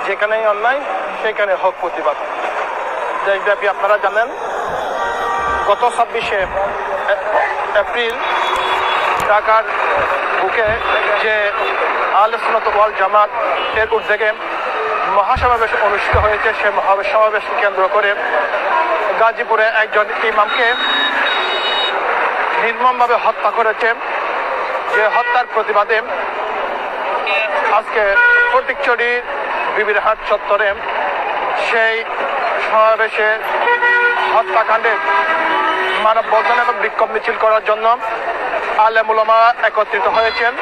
যেখানেই অন্যায় সেখানে হক প্রতিবাদ। দেশব্যাপী আপনারা জানেন গত 26শে এপ্রিল ঢাকার বুকে যে আহলে সুন্নাত ওয়াল জামাত এর উদ্যোগে মহাসমাবেশ অনুষ্ঠিত হয়েছে, সে মহাসমাবেশকে কেন্দ্র করে গাজীপুরে একজন ইমামকে নির্মমভাবে হত্যা করেছে। যে হত্যার প্রতিবাদে আজকে ফটিকছড়ির বিবিরহাট চত্বরে সেই সমাবেশে হত্যাকাণ্ডে মানববন্ধন এবং বিক্ষোভ মিছিল করার জন্য আলেম উলামা একত্রিত হয়েছেন।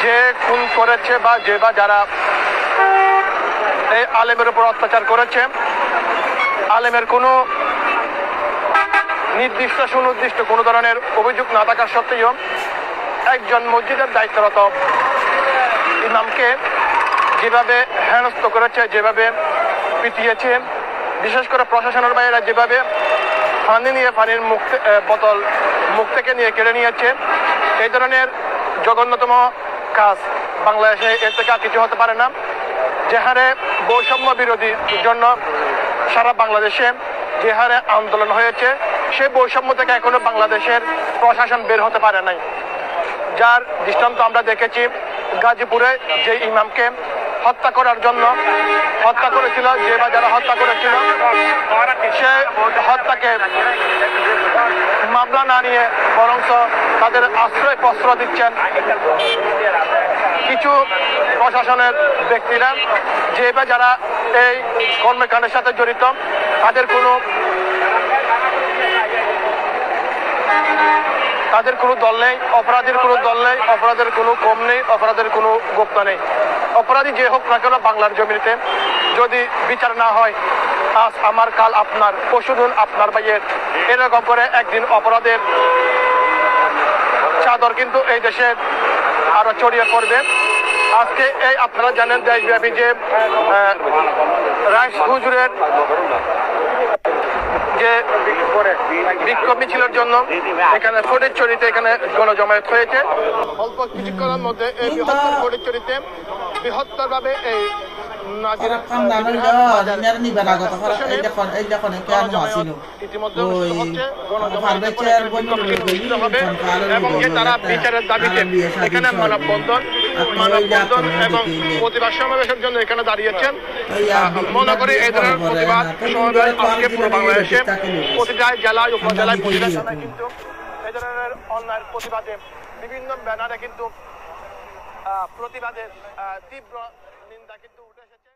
যে খুন করেছে বা যারা এই আলেমের উপর অত্যাচার করেছে, আলেমের কোনো নির্দিষ্ট সুনির্দিষ্ট কোনো ধরনের অভিযোগ না থাকা সত্ত্বেও একজন মসজিদের দায়িত্বরত ইমামকে যেভাবে হেনস্থ করেছে, যেভাবে পিটিয়েছে, বিশেষ করে প্রশাসনের বাইরে যেভাবে পানি নিয়ে পানির বোতল মুখ থেকে নিয়ে কেড়ে নিয়েছে, এই ধরনের জঘন্যতম কাজ বাংলাদেশে এর থেকে আর কিছু হতে পারে না। যে হারে বৈষম্য বিরোধীর জন্য সারা বাংলাদেশে যে হারে আন্দোলন হয়েছে, সেই বৈষম্য থেকে এখনো বাংলাদেশের প্রশাসন বের হতে পারে নাই। যার দৃষ্টান্ত আমরা দেখেছি গাজীপুরে যে ইমামকে হত্যা করার জন্য হত্যা করেছিল, যে বা যারা হত্যা করেছিল সে হত্যাকে মামলা না নিয়ে বরঞ্চ তাদের আশ্রয় প্রশ্রয় দিচ্ছেন কিছু প্রশাসনের ব্যক্তিরা, যে বা যারা এই কর্মকাণ্ডের সাথে জড়িত তাদের কোনো দল নেই, অপরাধীর কোনো দল নেই, অপরাধের কোনো কম নেই, অপরাধের কোনো গোপ্তা নেই। অপরাধী যে হোক না কেন বাংলার জমিতে যদি বিচার না হয়, আজ আমার কাল আপনার, পরশুদিন আপনার ভাইয়ের, এরকম করে একদিন অপরাধের চাদর কিন্তু এই দেশে আরো ছড়িয়ে পড়বে। আজকে এই আপনারা জানেন দেশব্যাপী যে রাইস হুজুরের যে বিক্ষোভ মিছিলের জন্য এখানে ফটিকছড়িতে এখানে গণজমায়েত হয়েছে। অল্প কিছুক্ষণের মধ্যে এই বৃহত্তর ফটিকছড়িতে বৃহত্তর ভাবে এই এবং তারা বিচারের দাবিতে এখানে মানববন্ধন এবং প্রতিবাদ সমাবেশের জন্য এখানে দাঁড়িয়েছেন। মনে করি এই ধরনের প্রতিবাদ সমাবেশ আজকে পুরো বাংলাদেশে প্রতিটা জেলায় উপজেলায় প্রতিটা জেলায় কিন্তু এই ধরনের অন্যায়ের প্রতিবাদে বিভিন্ন ব্যানারে কিন্তু প্রতিবাদের তীব্র নিন্দা কিন্তু উঠে এসেছে।